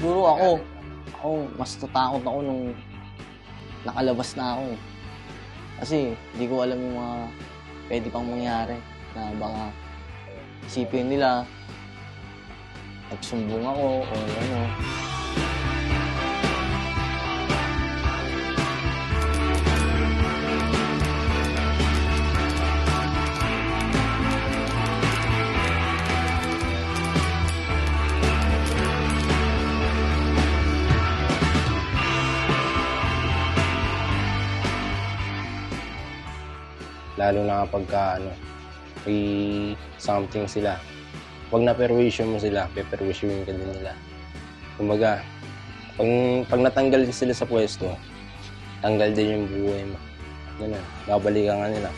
Siguro ako mas natakot ako nung nakalabas na ako. Kasi hindi ko alam yung mga pwede pang mangyari na baka isipin nila nagsumbong ako o ano. Lalo na kapag may something sila. Pag na-perwisyon mo sila, pe-perwisyonin ka din nila. Kumbaga, pag natanggal sila sa pwesto, tanggal din yung buhay mo. Ganun, babalikan ka nila.